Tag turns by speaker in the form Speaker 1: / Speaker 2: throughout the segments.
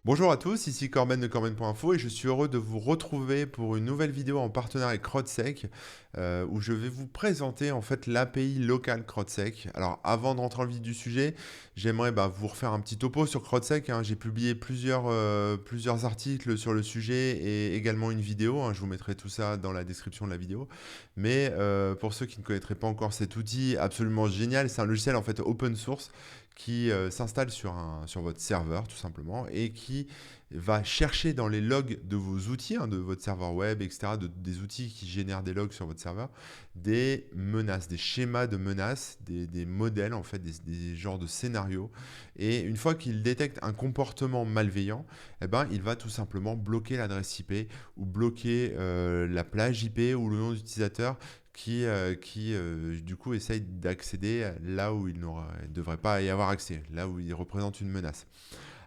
Speaker 1: Bonjour à tous, ici Corben de Corben.info et je suis heureux de vous retrouver pour une nouvelle vidéo en partenariat avec CrowdSec où je vais vous présenter en fait l'API locale CrowdSec. Alors avant de rentrer dans le vif du sujet, j'aimerais vous refaire un petit topo sur CrowdSec, hein. J'ai publié plusieurs articles sur le sujet et également une vidéo, hein. Je vous mettrai tout ça dans la description de la vidéo. Mais pour ceux qui ne connaîtraient pas encore cet outil absolument génial, c'est un logiciel en fait open source qui s'installe sur votre serveur tout simplement et qui va chercher dans les logs de vos outils, hein, de votre serveur web, etc., des outils qui génèrent des logs sur votre serveur, des menaces, des schémas de menaces, des modèles, en fait, des genres de scénarios. Et une fois qu'il détecte un comportement malveillant, eh ben, il va tout simplement bloquer l'adresse IP ou bloquer la plage IP ou le nom d'utilisateur qui du coup essaye d'accéder là où il ne devrait pas y avoir accès, là où il représente une menace.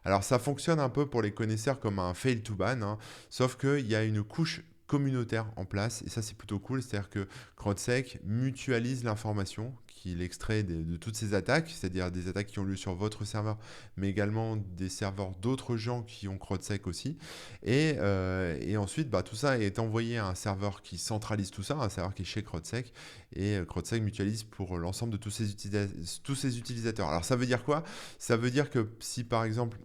Speaker 1: Alors ça fonctionne un peu pour les connaisseurs comme un fail to ban, hein, sauf qu'il y a une couche communautaire en place et ça c'est plutôt cool, c'est-à-dire que CrowdSec mutualise l'information qu'il extrait de toutes ces attaques, c'est-à-dire des attaques qui ont lieu sur votre serveur, mais également des serveurs d'autres gens qui ont CrowdSec aussi. Et ensuite, tout ça est envoyé à un serveur qui centralise tout ça, un serveur qui est chez CrowdSec, et CrowdSec mutualise pour l'ensemble de tous ces utilisateurs. Alors ça veut dire quoi? Ça veut dire que si par exemple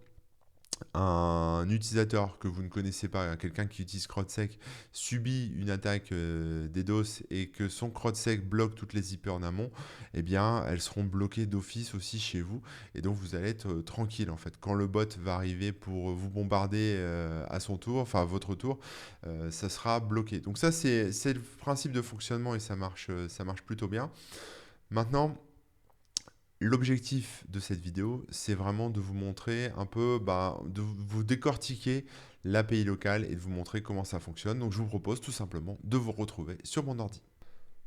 Speaker 1: un utilisateur que vous ne connaissez pas, quelqu'un qui utilise CrowdSec, subit une attaque DDoS et que son CrowdSec bloque toutes les IP en amont, eh bien, elles seront bloquées d'office aussi chez vous. Et donc, vous allez être tranquille, en fait. Quand le bot va arriver pour vous bombarder à son tour, enfin à votre tour, ça sera bloqué. Donc ça, c'est le principe de fonctionnement et ça marche plutôt bien. Maintenant, l'objectif de cette vidéo, c'est vraiment de vous montrer un peu, de vous décortiquer l'API locale et de vous montrer comment ça fonctionne. Donc je vous propose tout simplement de vous retrouver sur mon ordi.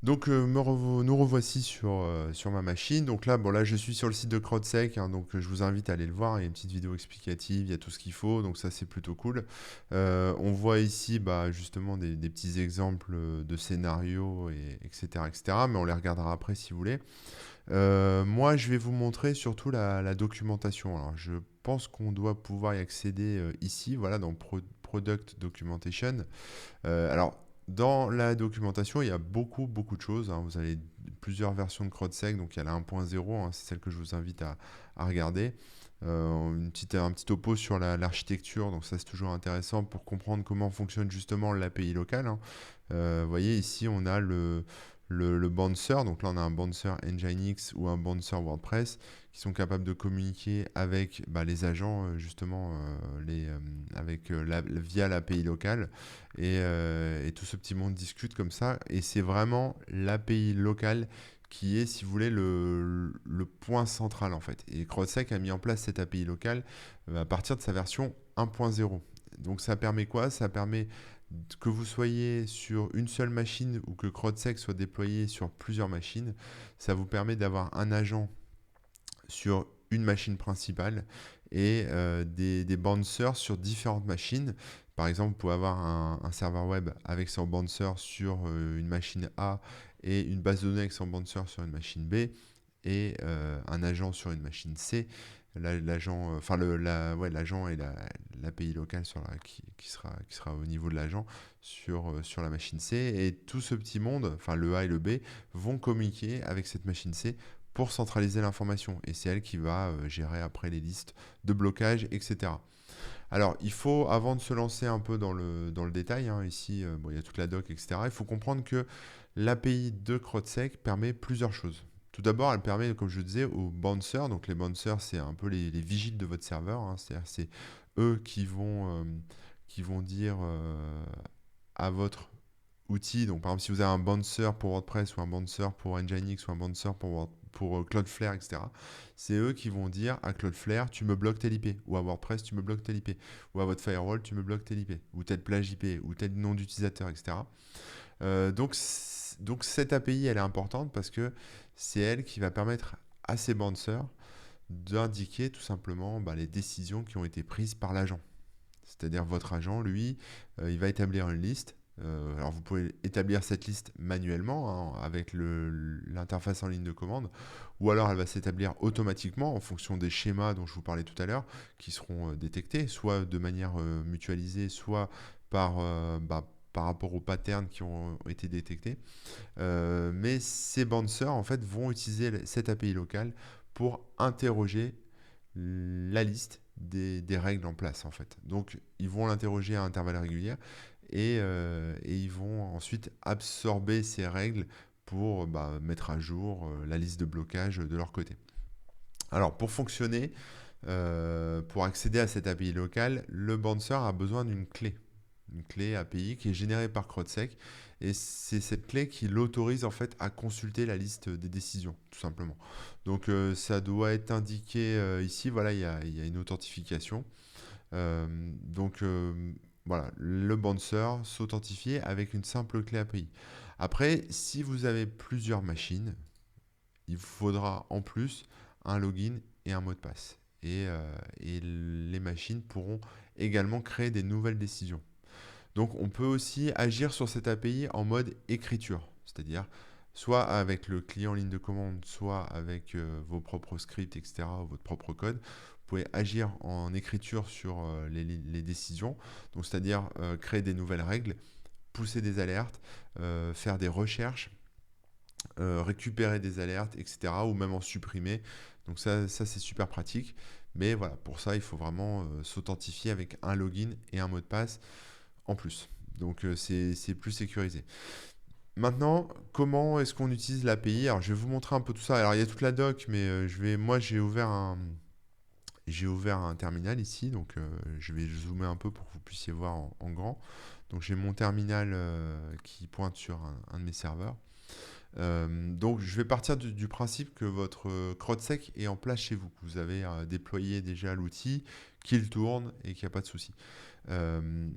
Speaker 1: Donc nous revoici sur ma machine. Donc là, bon là je suis sur le site de CrowdSec, hein, donc je vous invite à aller le voir. Il y a une petite vidéo explicative, il y a tout ce qu'il faut, donc ça c'est plutôt cool. On voit ici justement des petits exemples de scénarios, etc., etc. Mais on les regardera après si vous voulez. Moi, je vais vous montrer surtout la documentation. Alors, je pense qu'on doit pouvoir y accéder ici, voilà, dans Product Documentation. Alors, dans la documentation, il y a beaucoup de choses, hein. Vous avez plusieurs versions de CrowdSec, donc il y a la 1.0, hein, c'est celle que je vous invite à regarder. Un petit topo sur l'architecture, donc ça c'est toujours intéressant pour comprendre comment fonctionne justement l'API locale, hein. Vous voyez ici on a le bouncer, donc là on a un bouncer Nginx ou un bouncer WordPress qui sont capables de communiquer avec les agents justement via l'API locale et tout ce petit monde discute comme ça et c'est vraiment l'API locale qui est, si vous voulez, le point central en fait. Et CrowdSec a mis en place cette API locale à partir de sa version 1.0. Donc ça permet quoi? Ça permet que vous soyez sur une seule machine ou que CrowdSec soit déployé sur plusieurs machines. Ça vous permet d'avoir un agent sur une machine principale et des bouncers sur différentes machines. Par exemple, vous pouvez avoir un serveur web avec son bouncer sur une machine A et une base de données avec son bouncer sur une machine B et un agent sur une machine C. L'agent, l'agent et l'API locale qui sera au niveau de l'agent sur la machine C. Et tout ce petit monde, enfin le A et le B, vont communiquer avec cette machine C pour centraliser l'information. Et c'est elle qui va gérer après les listes de blocage, etc. Alors, il faut, avant de se lancer un peu dans le détail, hein, ici, il y a toute la doc, etc., il faut comprendre que l'API de CrowdSec permet plusieurs choses. Tout d'abord, elle permet, comme je disais, aux bouncers. Donc, les bouncers, c'est un peu les vigiles de votre serveur, hein. C'est-à-dire, c'est eux qui vont dire à votre outil. Donc, par exemple, si vous avez un bouncer pour WordPress ou un bouncer pour Nginx ou un bouncer pour Cloudflare, etc., c'est eux qui vont dire à Cloudflare, tu me bloques tel IP, ou à WordPress, tu me bloques tel IP, ou à votre firewall, tu me bloques tel IP, ou telle plage IP, ou tel nom d'utilisateur, etc. Donc, cette API, elle est importante parce que c'est elle qui va permettre à ces bouncers d'indiquer tout simplement les décisions qui ont été prises par l'agent. C'est-à-dire votre agent, lui, il va établir une liste Alors vous pouvez établir cette liste manuellement, hein, avec l'interface en ligne de commande, ou alors elle va s'établir automatiquement en fonction des schémas dont je vous parlais tout à l'heure, qui seront détectés, soit de manière mutualisée, soit par rapport aux patterns qui ont été détectés. Mais ces bouncers en fait vont utiliser cette API locale pour interroger la liste des règles en place en fait. Donc ils vont l'interroger à intervalles réguliers et ils vont ensuite absorber ces règles pour mettre à jour la liste de blocage de leur côté. Alors pour fonctionner, pour accéder à cette API locale, le bouncer a besoin d'une clé. Une clé API qui est générée par CrowdSec et c'est cette clé qui l'autorise en fait à consulter la liste des décisions tout simplement. Donc ça doit être indiqué ici, voilà, il y a une authentification. Donc voilà, le bouncer s'authentifie avec une simple clé API. Après, si vous avez plusieurs machines, il vous faudra en plus un login et un mot de passe. Et les machines pourront également créer des nouvelles décisions. Donc on peut aussi agir sur cette API en mode écriture, c'est-à-dire soit avec le client en ligne de commande, soit avec vos propres scripts, etc., ou votre propre code. Vous pouvez agir en écriture sur les décisions, donc c'est-à-dire créer des nouvelles règles, pousser des alertes, faire des recherches, récupérer des alertes, etc., ou même en supprimer. Donc ça c'est super pratique. Mais voilà, pour ça, il faut vraiment s'authentifier avec un login et un mot de passe en plus. Donc c'est plus sécurisé. Maintenant, comment est-ce qu'on utilise l'API? Alors je vais vous montrer un peu tout ça. Alors il y a toute la doc, mais moi j'ai ouvert un terminal ici, donc je vais zoomer un peu pour que vous puissiez voir en grand. Donc j'ai mon terminal qui pointe sur un de mes serveurs. Donc je vais partir du principe que votre CrowdSec est en place chez vous. Vous avez déployé déjà l'outil, qu'il tourne et qu'il n'y a pas de souci. Euh,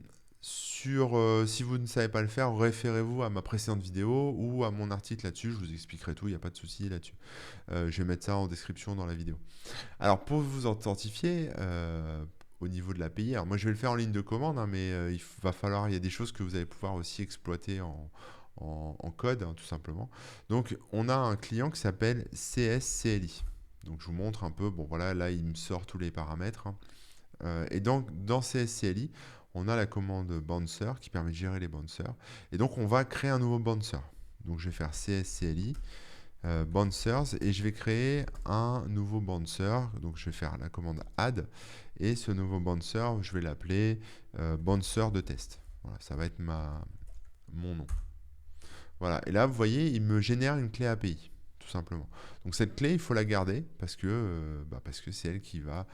Speaker 1: si vous ne savez pas le faire, référez-vous à ma précédente vidéo ou à mon article là-dessus. Je vous expliquerai tout, il n'y a pas de souci là-dessus. Je vais mettre ça en description dans la vidéo. Alors pour vous authentifier au niveau de l'API, alors moi je vais le faire en ligne de commande, hein, mais il y a des choses que vous allez pouvoir aussi exploiter en code, hein, tout simplement. Donc on a un client qui s'appelle CSCLI. Donc je vous montre un peu, bon voilà, là il me sort tous les paramètres, hein. Et donc dans CSCLI, on a la commande bouncer qui permet de gérer les bouncers. Et donc on va créer un nouveau bouncer. Donc je vais faire CSCLI bouncers et je vais créer un nouveau bouncer. Donc je vais faire la commande add et ce nouveau bouncer, je vais l'appeler bouncer de test. Voilà, ça va être mon nom. Voilà, et là vous voyez, il me génère une clé API, tout simplement. Donc cette clé, il faut la garder parce que c'est elle qui va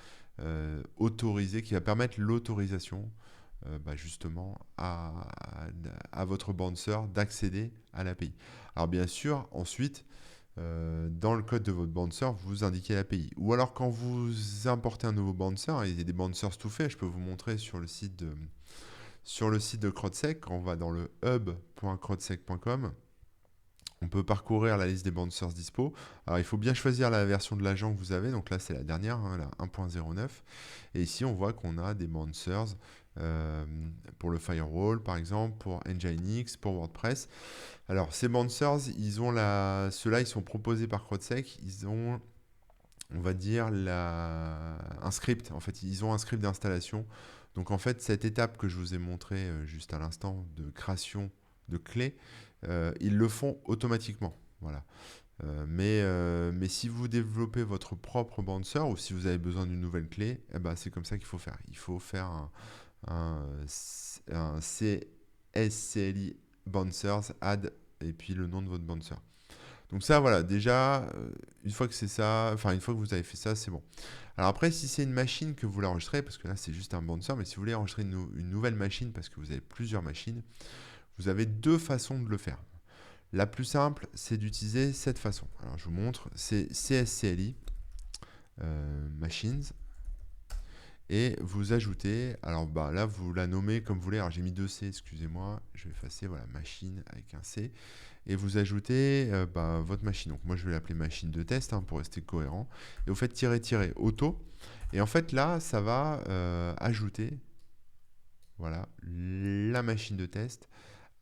Speaker 1: autoriser, qui va permettre l'autorisation justement à votre bouncer d'accéder à l'API. Alors bien sûr, ensuite, dans le code de votre bouncer, vous indiquez l'API. Ou alors quand vous importez un nouveau bouncer, il y a des bouncers tout faits, je peux vous montrer sur le site de CrowdSec. Quand on va dans le hub.crowdsec.com, on peut parcourir la liste des bouncers dispo. Alors il faut bien choisir la version de l'agent que vous avez. Donc là c'est la dernière, hein, la 1.09. Et ici on voit qu'on a des bouncers pour le firewall par exemple, pour Nginx, pour WordPress. Alors ces bouncers, ceux-là ils sont proposés par CrowdSec. Ils ont, on va dire, un script. En fait, ils ont un script d'installation. Donc en fait, cette étape que je vous ai montrée juste à l'instant de création de clés, ils le font automatiquement. Voilà. Mais si vous développez votre propre bouncer ou si vous avez besoin d'une nouvelle clé, eh ben, c'est comme ça qu'il faut faire. Il faut faire un CSCLI bouncers add et puis le nom de votre bouncer. Donc ça, voilà, déjà, une fois que c'est ça, enfin une fois que vous avez fait ça, c'est bon. Alors après, si c'est une machine que vous voulez enregistrer, parce que là c'est juste un bouncer, mais si vous voulez enregistrer une nouvelle machine parce que vous avez plusieurs machines, vous avez deux façons de le faire. La plus simple, c'est d'utiliser cette façon. Alors je vous montre, c'est CSCLI machines et vous ajoutez, alors là vous la nommez comme vous voulez, alors j'ai mis 2C, excusez-moi, je vais effacer, voilà, machine avec un C, et vous ajoutez votre machine. Donc moi je vais l'appeler machine de test pour rester cohérent, et vous faites tirer auto, et en fait là ça va ajouter, voilà, la machine de test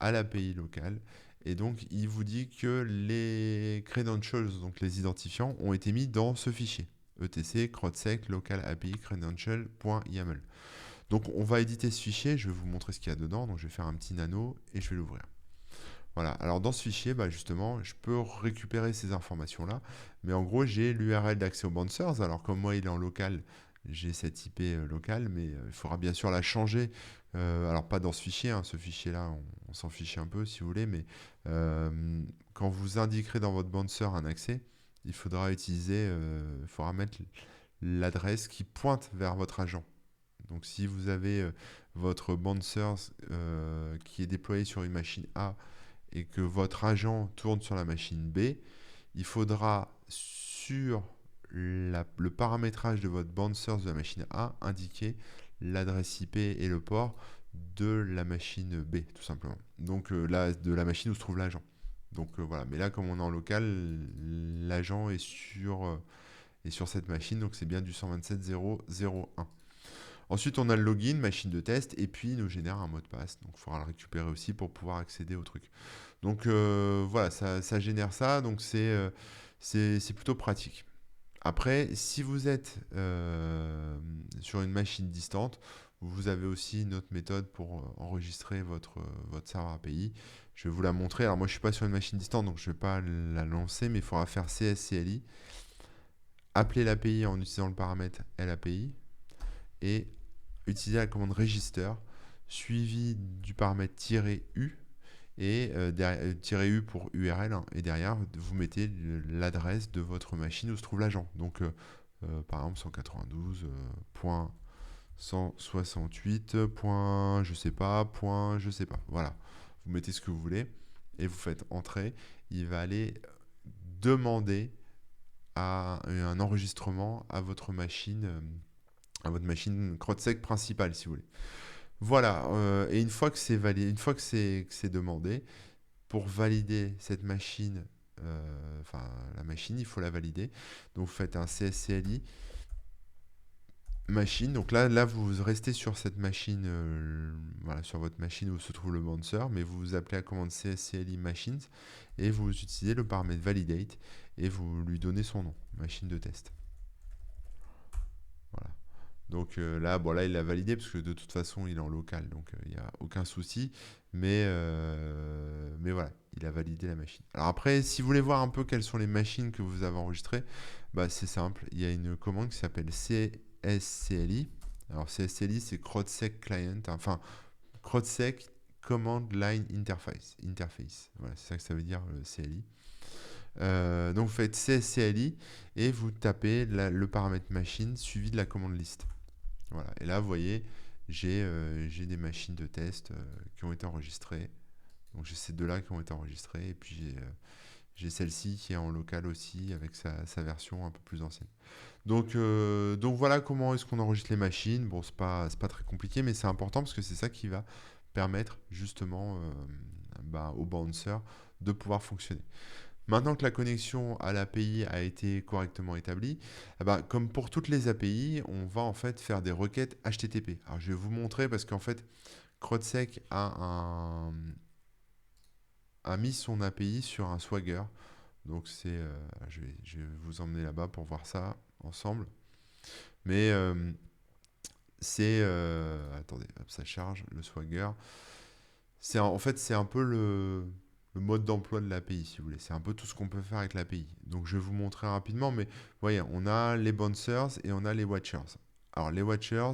Speaker 1: à l'API locale. Et donc, il vous dit que les credentials, donc les identifiants, ont été mis dans ce fichier. etc crotsec local API credential.yaml. Donc, on va éditer ce fichier. Je vais vous montrer ce qu'il y a dedans. Donc, je vais faire un petit nano et je vais l'ouvrir. Voilà. Alors, dans ce fichier, justement, je peux récupérer ces informations-là. Mais en gros, j'ai l'URL d'accès au Bouncers. Alors, comme moi, il est en local, j'ai cette IP locale, mais il faudra bien sûr la changer. Alors, pas dans ce fichier, hein. Ce fichier-là, on s'en fiche un peu si vous voulez, mais quand vous indiquerez dans votre bouncer un accès, il faudra il faudra mettre l'adresse qui pointe vers votre agent. Donc, si vous avez votre bouncer qui est déployé sur une machine A et que votre agent tourne sur la machine B, il faudra sur le paramétrage de votre bouncer de la machine A indiquer l'adresse IP et le port de la machine B, tout simplement. Donc là, de la machine où se trouve l'agent. Donc voilà, mais là, comme on est en local, l'agent est sur cette machine, donc c'est bien du 127.0.0.1. Ensuite, on a le login, machine de test, et puis il nous génère un mot de passe. Donc il faudra le récupérer aussi pour pouvoir accéder au truc. Donc voilà, ça génère ça, donc c'est plutôt pratique. Après, si vous êtes sur une machine distante, vous avez aussi une autre méthode pour enregistrer votre serveur API. Je vais vous la montrer. Alors moi, je ne suis pas sur une machine distante, donc je ne vais pas la lancer, mais il faudra faire CSCLI, appeler l'API en utilisant le paramètre LAPI et utiliser la commande register suivi du paramètre "-u" et "-u" pour URL, hein, et derrière vous mettez l'adresse de votre machine où se trouve l'agent. Donc par exemple 192.168. Je sais pas, je sais pas. Voilà, vous mettez ce que vous voulez et vous faites entrer. Il va aller demander un enregistrement à votre machine CrowdSec principale, si vous voulez. Voilà, et une fois que c'est validé, une fois que c'est demandé, pour valider cette machine, la machine, il faut la valider. Donc vous faites un CSCLI machine. Donc là vous restez sur cette machine, voilà, sur votre machine où se trouve le bouncer, mais vous appelez la commande CSCLI machines et vous utilisez le paramètre validate et vous lui donnez son nom, machine de test. Voilà. Donc là, il l'a validé parce que de toute façon, il est en local, donc il n'y a aucun souci. Mais voilà, il a validé la machine. Alors après, si vous voulez voir un peu quelles sont les machines que vous avez enregistrées, c'est simple. Il y a une commande qui s'appelle CSCLI. Alors CSCLI, c'est CrowdSec Client, enfin CrowdSec Command Line Interface. Voilà, c'est ça que ça veut dire le CLI. Donc vous faites CSCLI et vous tapez le paramètre machine suivi de la commande list. Voilà. Et là, vous voyez, j'ai des machines de test qui ont été enregistrées. Donc j'ai ces deux-là qui ont été enregistrées. Et puis j'ai celle-ci qui est en local aussi avec sa version un peu plus ancienne. Donc voilà comment est-ce qu'on enregistre les machines. Bon, c'est pas très compliqué, mais c'est important parce que c'est ça qui va permettre justement au bouncer de pouvoir fonctionner. Maintenant que la connexion à l'API a été correctement établie, comme pour toutes les API, on va en fait faire des requêtes HTTP. Alors je vais vous montrer parce qu'en fait, CrowdSec a mis son API sur un Swagger. Donc je vais vous emmener là-bas pour voir ça ensemble. Mais attendez, hop, ça charge le Swagger. En fait, c'est un peu le mode d'emploi de l'API, si vous voulez. C'est un peu tout ce qu'on peut faire avec l'API. Donc, je vais vous montrer rapidement, mais voyez, on a les bouncers et on a les watchers. Alors, les watchers,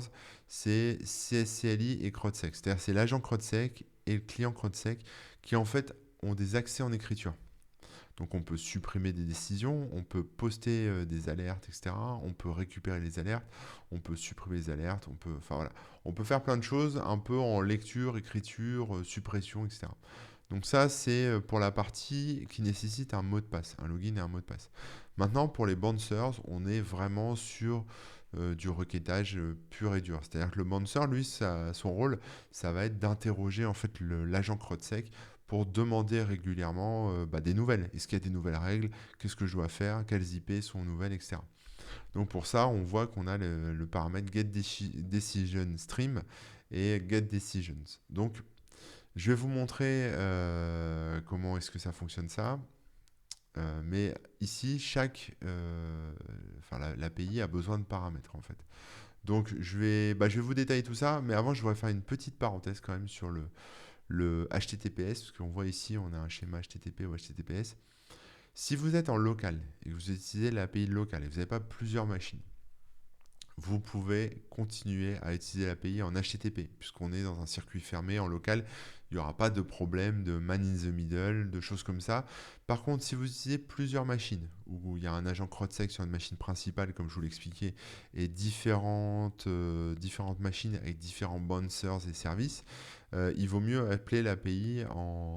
Speaker 1: c'est CSCLI et CrowdSec. C'est-à-dire, c'est l'agent CrowdSec et le client CrowdSec qui, en fait, ont des accès en écriture. Donc on peut supprimer des décisions, on peut poster des alertes, etc. On peut récupérer les alertes, on peut supprimer les alertes, on peut faire plein de choses un peu en lecture, écriture, suppression, etc. Donc ça, c'est pour la partie qui nécessite un mot de passe, un login et un mot de passe. Maintenant, pour les bouncers, on est vraiment sur du requêtage pur et dur. C'est-à-dire que le bouncer, lui, son rôle, ça va être d'interroger en fait l'agent CrowdSec pour demander régulièrement des nouvelles. Est-ce qu'il y a des nouvelles règles? Qu'est-ce que je dois faire? Quelles IP sont nouvelles, etc. Donc pour ça, on voit qu'on a le paramètre getDecisionStream et getDecisions. Donc Je vais vous montrer comment est-ce que ça fonctionne ça. Mais ici, l'API a besoin de paramètres en fait. Donc je vais vous détailler tout ça, mais avant je voudrais faire une petite parenthèse quand même sur le HTTPS, parce qu'on voit ici on a un schéma HTTP ou HTTPS. Si vous êtes en local et que vous utilisez l'API locale et que vous n'avez pas plusieurs machines, vous pouvez continuer à utiliser l'API en HTTP, puisqu'on est dans un circuit fermé en local. Il n'y aura pas de problème de man in the middle, de choses comme ça. Par contre, si vous utilisez plusieurs machines, où il y a un agent CrowdSec sur une machine principale, comme je vous l'expliquais, et différentes machines avec différents bouncers et services, il vaut mieux appeler l'API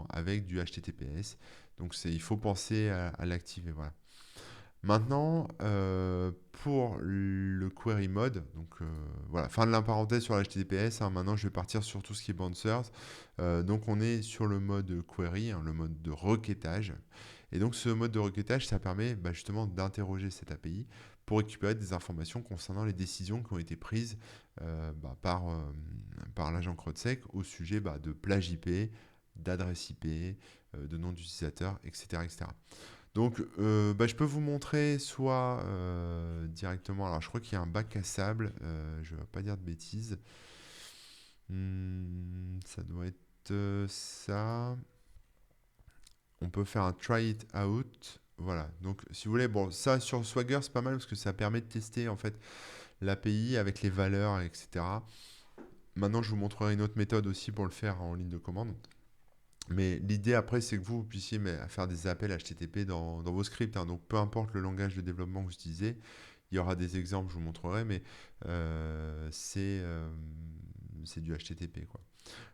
Speaker 1: avec du HTTPS. Donc il faut penser à l'activer. Voilà. Maintenant, pour le query mode, donc voilà, fin de la parenthèse sur l'HTTPS, hein, maintenant je vais partir sur tout ce qui est bouncers. Donc on est sur le mode query, hein, le mode de requêtage. Et donc ce mode de requêtage, ça permet justement d'interroger cette API pour récupérer des informations concernant les décisions qui ont été prises par l'agent CrowdSec au sujet de plage IP, d'adresse IP, de nom d'utilisateur, etc., etc. Donc, je peux vous montrer soit directement. Alors, je crois qu'il y a un bac à sable. Je ne vais pas dire de bêtises. Ça doit être ça. On peut faire un try it out. Voilà. Donc, si vous voulez, bon, ça sur Swagger, c'est pas mal parce que ça permet de tester en fait l'API avec les valeurs, etc. Maintenant, je vous montrerai une autre méthode aussi pour le faire en ligne de commande. Mais l'idée après, c'est que vous puissiez faire des appels HTTP dans vos scripts, hein. Donc peu importe le langage de développement que vous utilisez, il y aura des exemples, je vous montrerai, mais c'est du HTTP, quoi.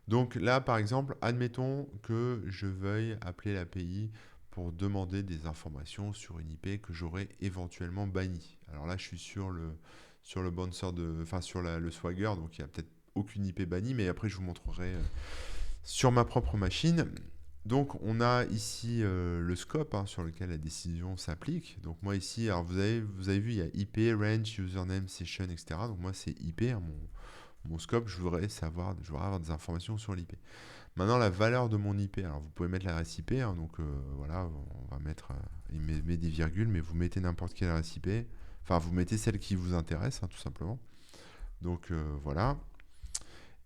Speaker 1: Donc là, par exemple, admettons que je veuille appeler l'API pour demander des informations sur une IP que j'aurais éventuellement bannie. Alors là, je suis sur le bouncer enfin sur le Swagger, donc il n'y a peut-être aucune IP bannie, mais après je vous montrerai sur ma propre machine. Donc on a ici le scope, hein, sur lequel la décision s'applique. Donc moi ici, alors vous avez vu, il y a IP, range, username, session, etc. Donc moi c'est IP, hein, mon scope, je voudrais avoir des informations sur l'IP. Maintenant la valeur de mon IP, alors vous pouvez mettre l'adresse IP, hein, donc voilà, on va mettre, il met des virgules, mais vous mettez n'importe quelle adresse IP. Enfin vous mettez celle qui vous intéresse, hein, tout simplement. Donc voilà.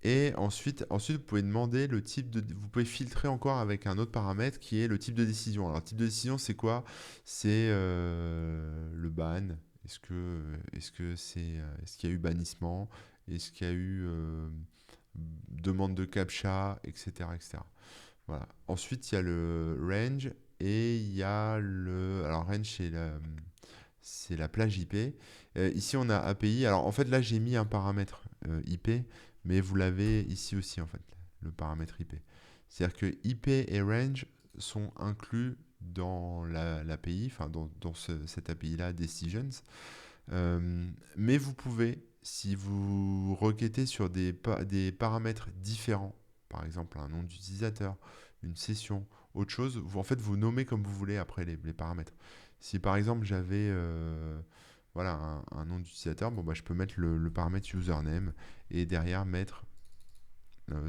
Speaker 1: Et ensuite, vous pouvez demander le type de. Vous pouvez filtrer encore avec un autre paramètre qui est le type de décision. Alors, le type de décision, c'est quoi? C'est le ban. Est-ce qu'il y a eu bannissement? Est-ce qu'il y a eu demande de captcha, etc., etc. Voilà. Ensuite, il y a le range et il y a le. Alors, range, c'est la plage IP. Ici, on a API. Alors, en fait, là, j'ai mis un paramètre IP, mais vous l'avez ici aussi, en fait, le paramètre IP. C'est-à-dire que IP et range sont inclus dans l'API, enfin, dans cette API-là, Decisions. Mais vous pouvez, si vous requêtez sur des paramètres différents, par exemple un nom d'utilisateur, une session, autre chose, vous nommez comme vous voulez après les paramètres. Si par exemple j'avais voilà, un nom d'utilisateur, je peux mettre le paramètre username et derrière mettre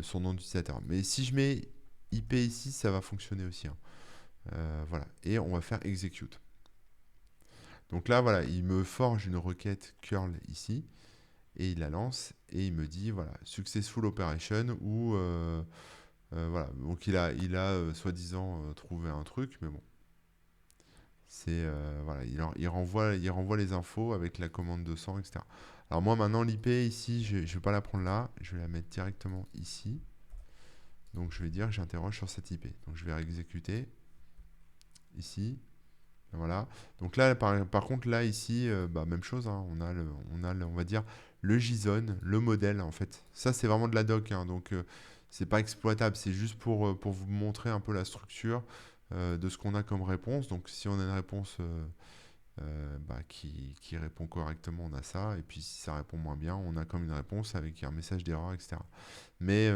Speaker 1: son nom d'utilisateur. Mais si je mets IP ici, ça va fonctionner aussi, hein. Voilà. Et on va faire execute. Donc là, voilà, il me forge une requête curl ici et il la lance et il me dit voilà, successful operation ou voilà. Donc il a soi-disant trouvé un truc, mais bon, c'est voilà, il renvoie les infos avec la commande 200, etc. Alors moi maintenant l'IP ici, je ne vais pas la prendre là, je vais la mettre directement ici. Donc je vais dire que j'interroge sur cette IP. Donc je vais exécuter ici. Voilà. Donc là, par contre, là, ici, même chose, hein, on va dire, le JSON, le modèle, en fait. Ça, c'est vraiment de la doc, hein, donc c'est pas exploitable. C'est juste pour vous montrer un peu la structure de ce qu'on a comme réponse. Donc, si on a une réponse qui répond correctement, on a ça. Et puis, si ça répond moins bien, on a comme une réponse avec un message d'erreur, etc. Mais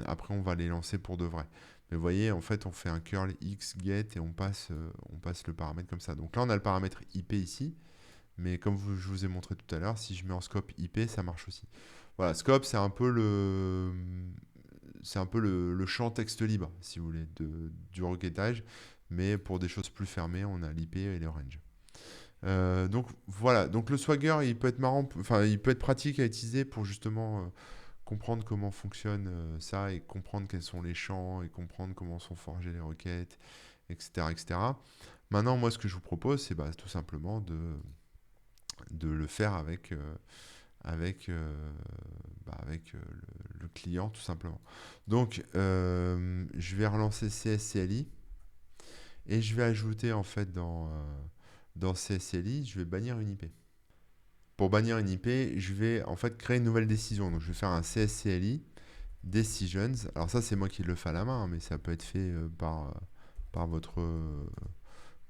Speaker 1: après, on va les lancer pour de vrai. Mais vous voyez, en fait, on fait un curl x get et on passe le paramètre comme ça. Donc là, on a le paramètre IP ici. Mais comme je vous ai montré tout à l'heure, si je mets en scope IP, ça marche aussi. Voilà, scope, c'est un peu c'est un peu le champ texte libre, si vous voulez, du requêtage. Mais pour des choses plus fermées, on a l'IP et les ranges. Donc voilà, donc le Swagger, il peut être marrant, enfin il peut être pratique à utiliser pour justement comprendre comment fonctionne ça et comprendre quels sont les champs et comprendre comment sont forgées les requêtes, etc., etc. Maintenant, moi, ce que je vous propose, c'est bah, tout simplement de le faire avec le client, tout simplement. Donc, je vais relancer CSCLI et je vais ajouter en fait dans CSCLI, je vais bannir une IP. Pour bannir une IP, je vais en fait créer une nouvelle décision. Donc, je vais faire un CSCLI Decisions. Alors ça, c'est moi qui le fais à la main, hein, mais ça peut être fait par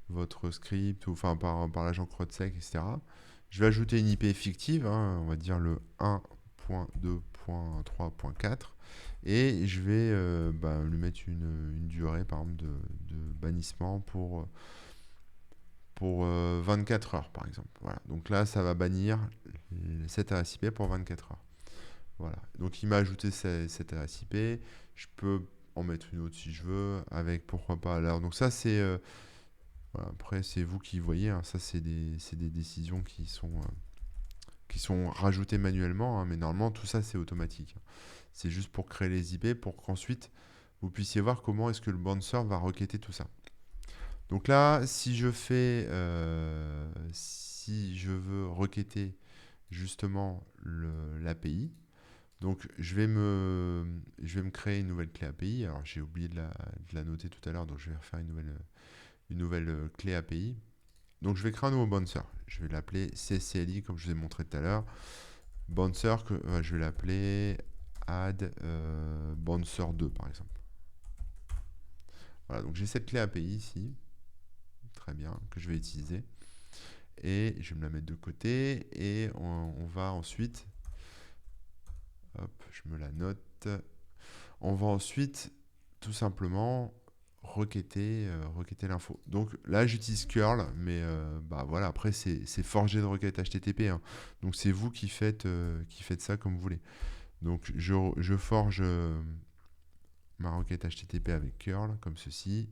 Speaker 1: votre script ou enfin par l'agent CrowdSec, etc. Je vais ajouter une IP fictive, hein, on va dire le 1.2.3.4 et je vais lui mettre une durée par exemple de bannissement pour 24 heures par exemple. Voilà. Donc là, ça va bannir cette adresse IP pour 24 heures. Voilà. Donc il m'a ajouté cette adresse IP. Je peux en mettre une autre si je veux, avec pourquoi pas. Alors, donc ça, c'est voilà, après, c'est vous qui voyez, hein. Ça, c'est des décisions qui sont rajoutées manuellement, hein, mais normalement, tout ça, c'est automatique. C'est juste pour créer les IP, pour qu'ensuite, vous puissiez voir comment est-ce que le bouncer va requêter tout ça. Donc là, si je veux requêter justement l'API, donc je vais me créer une nouvelle clé API. Alors, j'ai oublié de la noter tout à l'heure, donc je vais refaire une nouvelle clé API. Donc je vais créer un nouveau bouncer. Je vais l'appeler CCLI comme je vous ai montré tout à l'heure. Bouncer, je vais l'appeler add bouncer 2 par exemple. Voilà, donc j'ai cette clé API ici. Très bien, que je vais utiliser. Et je vais me la mettre de côté. Et on va ensuite... Hop, je me la note. On va ensuite tout simplement requêter l'info. Donc là, j'utilise curl, mais voilà, après, c'est forgé de requête HTTP, hein. Donc c'est vous qui faites ça comme vous voulez. Donc je forge ma requête HTTP avec curl, comme ceci.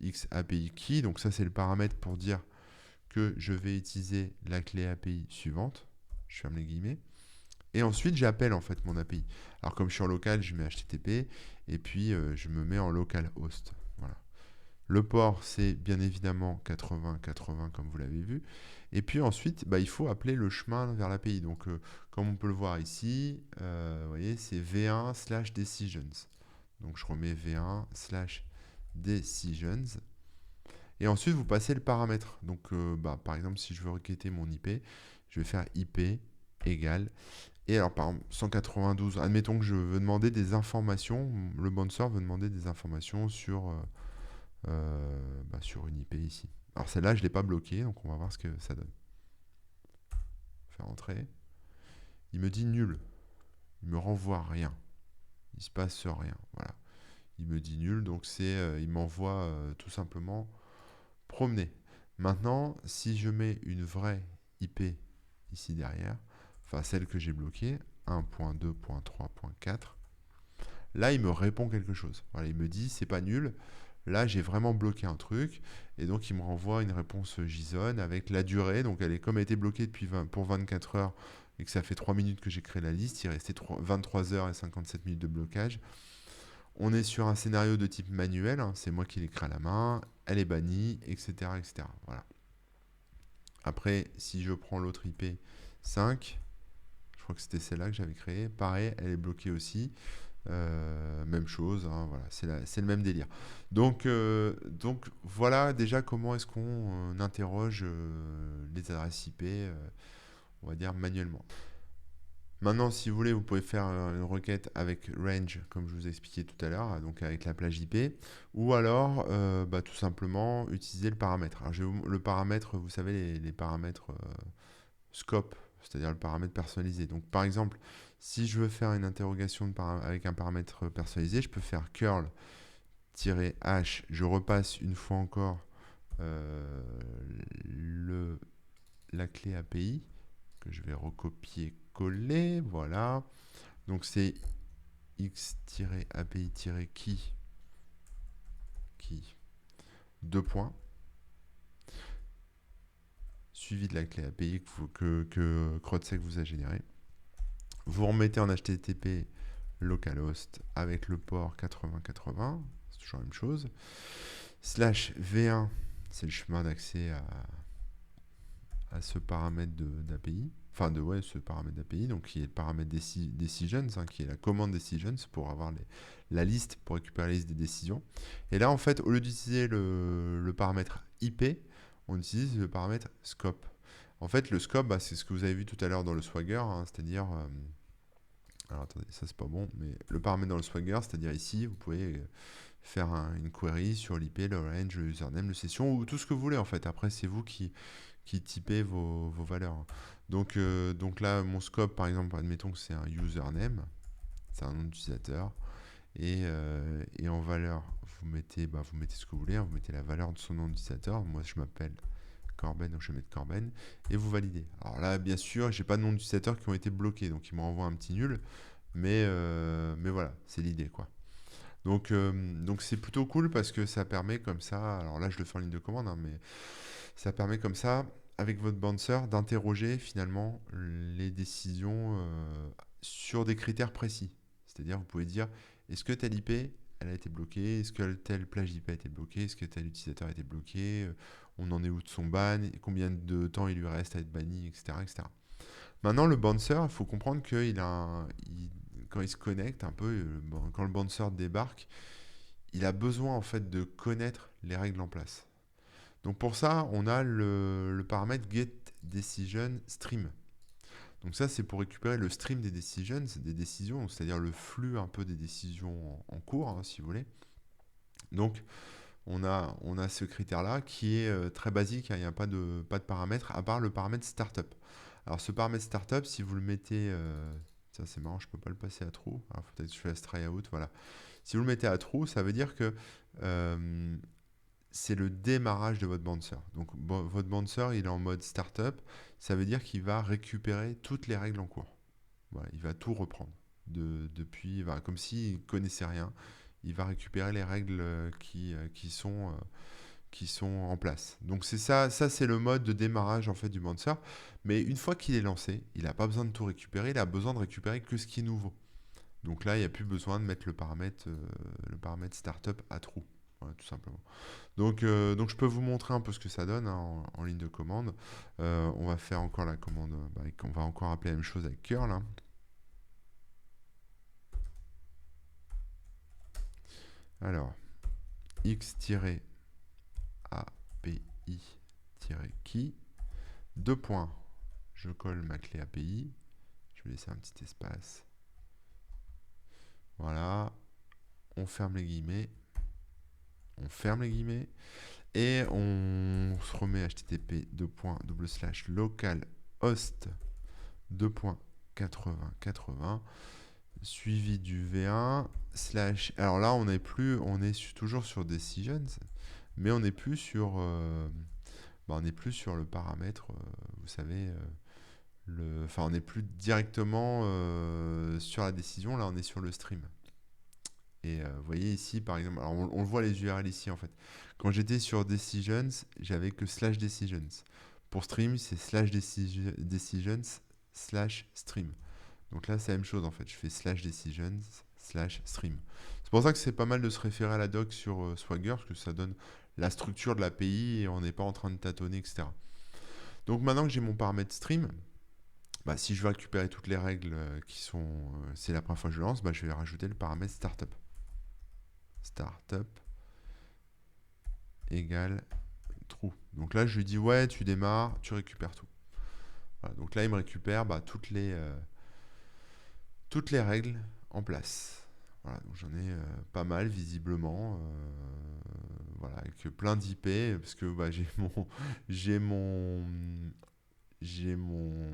Speaker 1: XAPI key, donc ça, c'est le paramètre pour dire que je vais utiliser la clé API suivante. Je ferme les guillemets. Et ensuite, j'appelle en fait mon API. Alors comme je suis en local, je mets HTTP et puis je me mets en localhost. Voilà. Le port, c'est bien évidemment 80-80 comme vous l'avez vu. Et puis ensuite, il faut appeler le chemin vers l'API. Donc comme on peut le voir ici, vous voyez, c'est v1/decisions. Donc je remets v1/decisions. Et ensuite, vous passez le paramètre. Donc par exemple, si je veux requêter mon IP, je vais faire IP égale. Et alors, par exemple, 192, admettons que je veux demander des informations, le bouncer veut demander des informations sur une IP ici. Alors celle-là, je ne l'ai pas bloquée, donc on va voir ce que ça donne. Faire entrer. Il me dit nul. Il me renvoie rien. Il se passe rien. Voilà. Il me dit nul, donc il m'envoie tout simplement promener. Maintenant, si je mets une vraie IP ici derrière, enfin celle que j'ai bloquée, 1.2.3.4, là il me répond quelque chose. Voilà, il me dit c'est pas nul. Là j'ai vraiment bloqué un truc et donc il me renvoie une réponse JSON avec la durée. Donc comme elle était bloquée pour 24 heures et que ça fait 3 minutes que j'ai créé la liste, il restait 23 heures et 57 minutes de blocage. On est sur un scénario de type manuel, hein, c'est moi qui l'ai créé à la main, elle est bannie, etc., etc. Voilà. Après, si je prends l'autre IP 5, je crois que c'était celle-là que j'avais créée, pareil, elle est bloquée aussi. Même chose, hein, voilà, c'est le même délire. Donc voilà déjà comment est-ce qu'on interroge les adresses IP, on va dire manuellement. Maintenant, si vous voulez, vous pouvez faire une requête avec range, comme je vous ai expliqué tout à l'heure, donc avec la plage IP, ou alors tout simplement utiliser le paramètre. Alors, le paramètre, vous savez, les paramètres scope, c'est-à-dire le paramètre personnalisé. Donc, par exemple, si je veux faire une interrogation avec un paramètre personnalisé, je peux faire curl-h, je repasse une fois encore la clé API, que je vais recopier-coller, voilà. Donc c'est x-api-key, deux points, suivi de la clé API que CrowdSec vous a généré. Vous remettez en HTTP localhost avec le port 8080, c'est toujours la même chose. Slash V1, c'est le chemin d'accès à ce paramètre d'API. Enfin, ce paramètre d'API, donc qui est le paramètre decisions, qui est la commande decisions pour avoir la liste, pour récupérer la liste des décisions. Et là, en fait, au lieu d'utiliser le paramètre IP, on utilise le paramètre scope. En fait, le scope, c'est ce que vous avez vu tout à l'heure dans le Swagger, c'est-à-dire... alors attendez, ça c'est pas bon, mais le paramètre dans le Swagger, c'est-à-dire ici, vous pouvez faire une query sur l'IP, le range, le username, le session, ou tout ce que vous voulez en fait. Après, c'est vous qui typez vos valeurs. Donc là, mon scope, par exemple, admettons que c'est un username, c'est un nom d'utilisateur, et en valeur, vous mettez ce que vous voulez, vous mettez la valeur de son nom d'utilisateur. Moi, je m'appelle Corben, donc je vais mettre Corben, et vous validez. Alors là, bien sûr, j'ai pas de nom d'utilisateur qui ont été bloqués, donc il me renvoie un petit nul, mais voilà, c'est l'idée, quoi. Donc c'est plutôt cool parce que ça permet comme ça, alors là je le fais en ligne de commande, mais ça permet comme ça, avec votre bouncer, d'interroger finalement les décisions sur des critères précis. C'est-à-dire, vous pouvez dire, est-ce que telle IP, elle a été bloquée? Est-ce que telle plage IP a été bloquée? Est-ce que tel utilisateur a été bloqué? On en est où de son ban? Combien de temps il lui reste à être banni, etc., etc. Maintenant, le bouncer, il faut comprendre qu'il quand il se connecte un peu, quand le bouncer débarque, il a besoin en fait de connaître les règles en place. Donc pour ça, on a le paramètre getDecisionStream. Donc ça, c'est pour récupérer le stream des décisions, c'est-à-dire le flux un peu des décisions en cours, si vous voulez. Donc on a ce critère-là qui est très basique, il n'y a pas de paramètre à part le paramètre startup. Alors ce paramètre startup, si vous le mettez, ça c'est marrant, je ne peux pas le passer à true, alors peut-être que je fasse tryout, voilà. Si vous le mettez à true, ça veut dire que c'est le démarrage de votre bouncer. Donc votre bouncer, il est en mode startup, ça veut dire qu'il va récupérer toutes les règles en cours. Voilà, il va tout reprendre. Depuis, comme s'il ne connaissait rien, il va récupérer les règles qui sont en place. Donc c'est ça c'est le mode de démarrage en fait du bouncer. Mais une fois qu'il est lancé, il n'a pas besoin de tout récupérer, il a besoin de récupérer que ce qui est nouveau. Donc là, il n'y a plus besoin de mettre le paramètre startup à true. Voilà, tout simplement. Donc je peux vous montrer un peu ce que ça donne en ligne de commande. On va faire encore la commande, on va encore appeler la même chose avec curl. Alors, x-api-key, deux points, je colle ma clé API, je vais laisser un petit espace. Voilà, on ferme les guillemets, et on se remet http localhost 2.8080 suivi du v1 slash. Alors là, on est toujours sur decisions, mais on n'est plus sur le paramètre, vous savez, on n'est plus directement sur la décision. Là, on est sur le stream. Et vous voyez ici, par exemple, alors on voit les URL ici en fait. Quand j'étais sur decisions, j'avais que slash decisions. Pour stream, c'est slash decisions slash stream. Donc là, c'est la même chose en fait. Je fais slash decisions slash stream. C'est pour ça que c'est pas mal de se référer à la doc sur Swagger, parce que ça donne la structure de l'API et on n'est pas en train de tâtonner, etc. Donc maintenant que j'ai mon paramètre stream, si je veux récupérer toutes les règles qui sont... c'est la première fois que je lance, je vais rajouter le paramètre startup. Startup égale true. Donc là, je lui dis, ouais, tu démarres, tu récupères tout. Voilà, donc là, il me récupère toutes les règles en place. Voilà, donc j'en ai pas mal visiblement, voilà, avec plein d'IP, parce que j'ai mon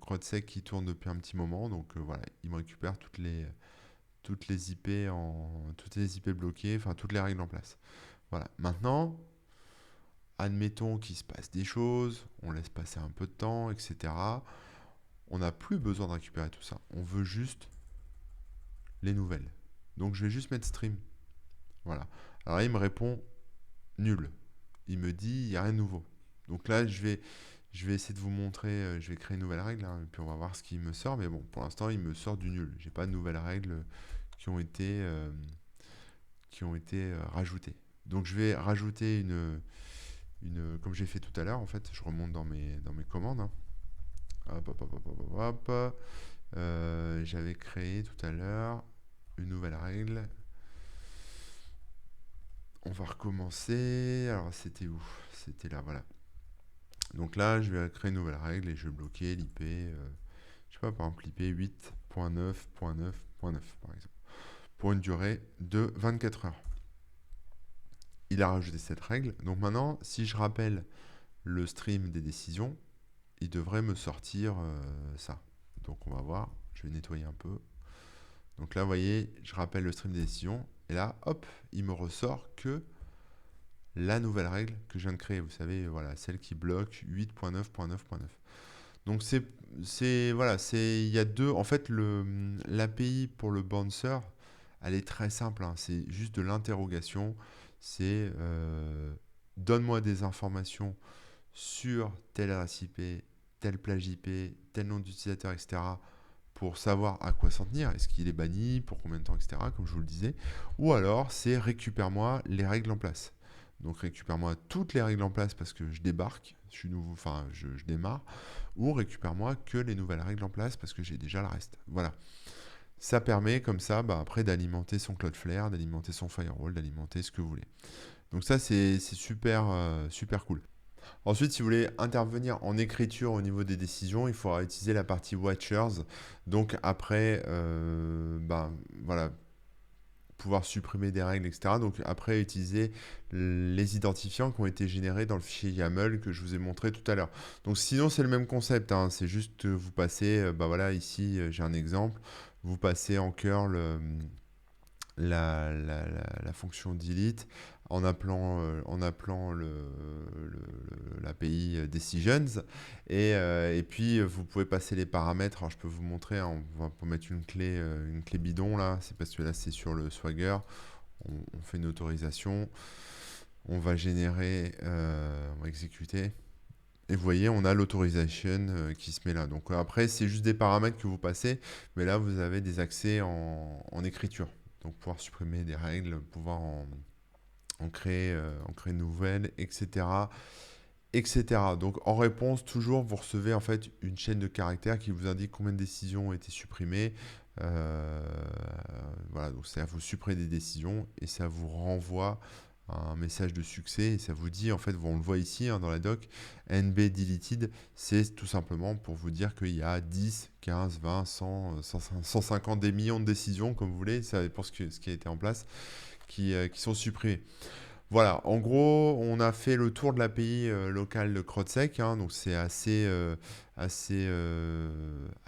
Speaker 1: CrowdSec qui tourne depuis un petit moment, donc voilà, il me récupère toutes les IP bloquées, enfin toutes les règles en place. Voilà. Maintenant, admettons qu'il se passe des choses, on laisse passer un peu de temps, etc. On n'a plus besoin de récupérer tout ça. On veut juste les nouvelles. Donc je vais juste mettre stream. Voilà. Alors là, il me répond nul. Il me dit, il n'y a rien de nouveau. Donc là, je vais essayer de vous montrer, je vais créer une nouvelle règle, hein, et puis on va voir ce qui me sort. Mais bon, pour l'instant, il me sort du nul. J'ai pas de nouvelles règles qui ont été, euh, rajoutées. Donc je vais rajouter comme j'ai fait tout à l'heure, en fait, je remonte dans mes commandes, hein. Hop, hop, hop, hop, hop, hop. J'avais créé tout à l'heure une nouvelle règle. On va recommencer. Alors, c'était où? C'était là, voilà. Donc là, je vais créer une nouvelle règle et je vais bloquer l'IP. Je sais pas, par exemple, l'IP 8.9.9.9, par exemple. Pour une durée de 24 heures. Il a rajouté cette règle. Donc maintenant, si je rappelle le stream des décisions, il devrait me sortir ça. Donc on va voir. Je vais nettoyer un peu. Donc là, vous voyez, je rappelle le stream des décisions. Et là, hop, il me ressort que la nouvelle règle que je viens de créer. Vous savez, voilà, celle qui bloque 8.9.9.9. Donc voilà, il y a deux. En fait, l'API pour le bouncer, elle est très simple, hein. C'est juste de l'interrogation. C'est donne-moi des informations sur telle adresse IP, telle plage IP, tel nom d'utilisateur, etc. pour savoir à quoi s'en tenir. Est-ce qu'il est banni, pour combien de temps, etc. Comme je vous le disais. Ou alors, c'est récupère-moi les règles en place. Donc récupère-moi toutes les règles en place parce que je débarque, je suis nouveau, enfin je démarre, ou récupère-moi que les nouvelles règles en place parce que j'ai déjà le reste. Voilà. Ça permet comme ça, bah, après, d'alimenter son Cloudflare, d'alimenter son firewall, d'alimenter ce que vous voulez. Donc ça, c'est super, super cool. Ensuite, si vous voulez intervenir en écriture au niveau des décisions, il faudra utiliser la partie Watchers. Donc après, ben, voilà, pouvoir supprimer des règles, etc. Donc après, utiliser les identifiants qui ont été générés dans le fichier YAML que je vous ai montré tout à l'heure. Donc sinon, c'est le même concept, hein. C'est juste que vous passez, bah voilà, ici, j'ai un exemple. Vous passez en curl la fonction delete en appelant l'API decisions et puis vous pouvez passer les paramètres. Alors je peux vous montrer, hein, on va pour mettre une clé bidon là, c'est parce que là c'est sur le Swagger. On fait une autorisation, on va générer, on va exécuter. Et vous voyez, on a l'autorisation qui se met là. Donc après, c'est juste des paramètres que vous passez, mais là, vous avez des accès en écriture. Donc pouvoir supprimer des règles, pouvoir en créer de nouvelles, etc., etc. Donc en réponse, toujours, vous recevez en fait une chaîne de caractères qui vous indique combien de décisions ont été supprimées. Euh, voilà, donc ça vous supprime des décisions et ça vous renvoie un message de succès et ça vous dit, en fait, on le voit ici, hein, dans la doc, NB deleted, c'est tout simplement pour vous dire qu'il y a 10, 15, 20, 100, 150 des millions de décisions, comme vous voulez, ça pour ce qui a été en place, qui sont supprimées. Voilà, en gros, on a fait le tour de l'API locale de CrowdSec, hein, donc c'est assez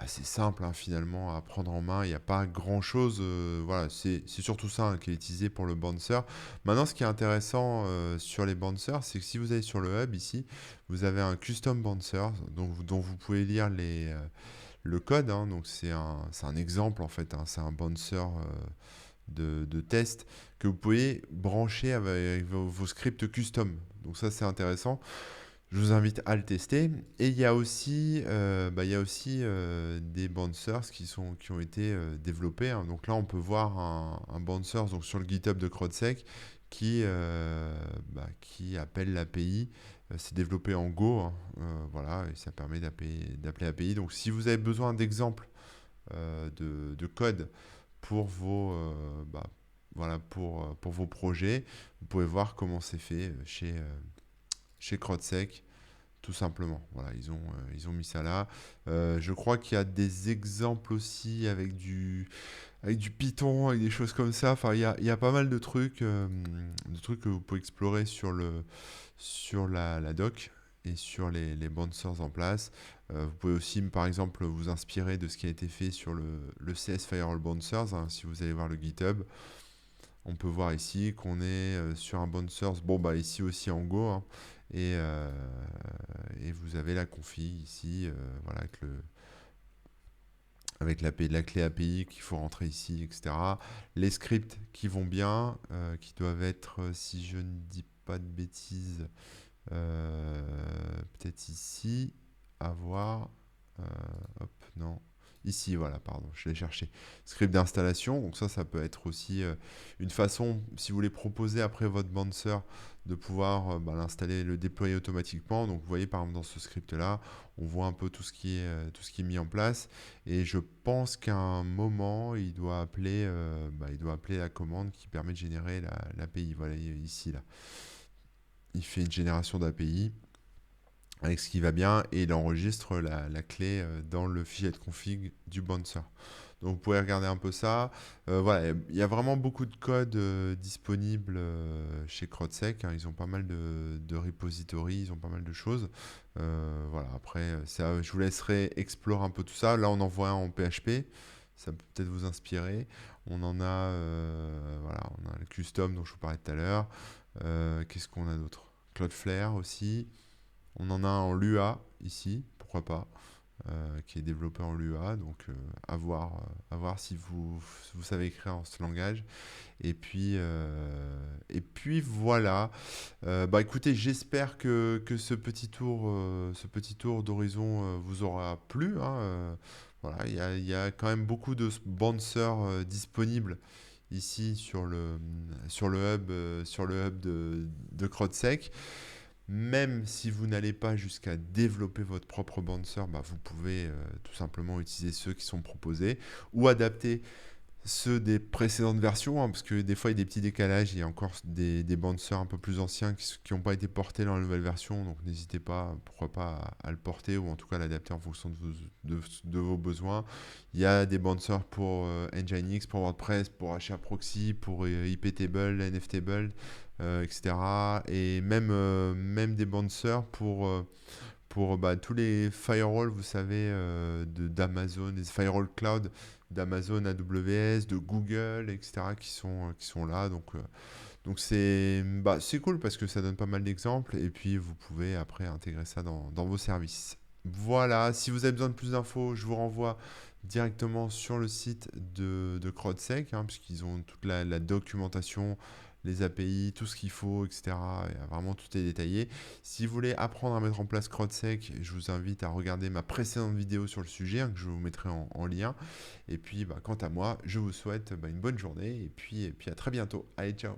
Speaker 1: simple, hein, finalement à prendre en main. Il n'y a pas grand-chose. Voilà, c'est surtout ça, hein, qui est utilisé pour le bouncer. Maintenant, ce qui est intéressant sur les bouncers, c'est que si vous allez sur le hub ici, vous avez un custom bouncer dont vous pouvez lire le code, hein. Donc c'est un exemple en fait, hein. C'est un bouncer de test que vous pouvez brancher avec vos scripts custom. Donc ça, c'est intéressant. Je vous invite à le tester. Et il y a aussi des bouncers qui ont été développés, hein. Donc là, on peut voir un bouncer donc, sur le GitHub de CrowdSec qui appelle l'API. C'est développé en Go, hein. Voilà, et ça permet d'appeler l'API. Donc si vous avez besoin d'exemples de code pour voilà, pour vos projets. Vous pouvez voir comment c'est fait chez CrowdSec, tout simplement. Voilà, ils ont mis ça là. Je crois qu'il y a des exemples aussi avec du Python, avec des choses comme ça. Enfin, il y a pas mal de trucs que vous pouvez explorer sur la doc et sur les bouncers en place. Vous pouvez aussi, par exemple, vous inspirer de ce qui a été fait sur le CS Firewall Bouncers, hein. Si vous allez voir le GitHub, on peut voir ici qu'on est sur un bouncers, bon bah ici aussi en Go, hein. Et vous avez la config ici, voilà, avec avec la clé API qu'il faut rentrer ici, etc. Les scripts qui vont bien, qui doivent être, si je ne dis pas de bêtises, peut-être ici, à voir. Euh, hop, non. Ici, voilà, pardon, je l'ai cherché. Script d'installation, donc ça peut être aussi une façon, si vous voulez proposer après votre Bouncer, de pouvoir l'installer, le déployer automatiquement. Donc vous voyez par exemple dans ce script-là, on voit un peu tout ce qui est mis en place. Et je pense qu'à un moment, il doit appeler la commande qui permet de générer l'API. Voilà, ici, là. Il fait une génération d'API avec ce qui va bien et il enregistre la clé dans le fichier de config du bouncer. Donc vous pouvez regarder un peu ça. Voilà, il y a vraiment beaucoup de code disponible chez CrowdSec, hein. Ils ont pas mal de repositories, ils ont pas mal de choses. Voilà, après, je vous laisserai explorer un peu tout ça. Là, on en voit un en PHP. Ça peut peut-être vous inspirer. On en a, voilà, on a le custom dont je vous parlais tout à l'heure. Qu'est-ce qu'on a d'autre? Cloudflare aussi. On en a un en Lua ici, pourquoi pas, qui est développé en Lua, donc à voir si vous savez écrire en ce langage. Et puis voilà. Bah écoutez, j'espère que ce petit tour d'horizon vous aura plu, hein. Voilà, il y a quand même beaucoup de bouncers disponibles ici sur le hub de CrowdSec. Même si vous n'allez pas jusqu'à développer votre propre bouncer, bah, vous pouvez tout simplement utiliser ceux qui sont proposés ou adapter ceux des précédentes versions, hein, parce que des fois il y a des petits décalages, il y a encore des bouncers un peu plus anciens qui n'ont pas été portés dans la nouvelle version, donc n'hésitez pas, pourquoi pas, à le porter ou en tout cas à l'adapter en fonction de vos besoins. Il y a des bouncers pour Nginx, pour WordPress, pour HAProxy, pour iptable, NFTable, etc. Et même des bouncers pour tous les firewalls, vous savez, d'Amazon, les firewall cloud d'Amazon, AWS, de Google, etc., qui sont là. Donc c'est cool parce que ça donne pas mal d'exemples et puis vous pouvez après intégrer ça dans vos services. Voilà, si vous avez besoin de plus d'infos, je vous renvoie directement sur le site de CrowdSec, hein, puisqu'ils ont toute la documentation, les API, tout ce qu'il faut, etc. Et vraiment, tout est détaillé. Si vous voulez apprendre à mettre en place CrowdSec, je vous invite à regarder ma précédente vidéo sur le sujet, hein, que je vous mettrai en lien. Et puis, quant à moi, je vous souhaite une bonne journée et puis à très bientôt. Allez, ciao!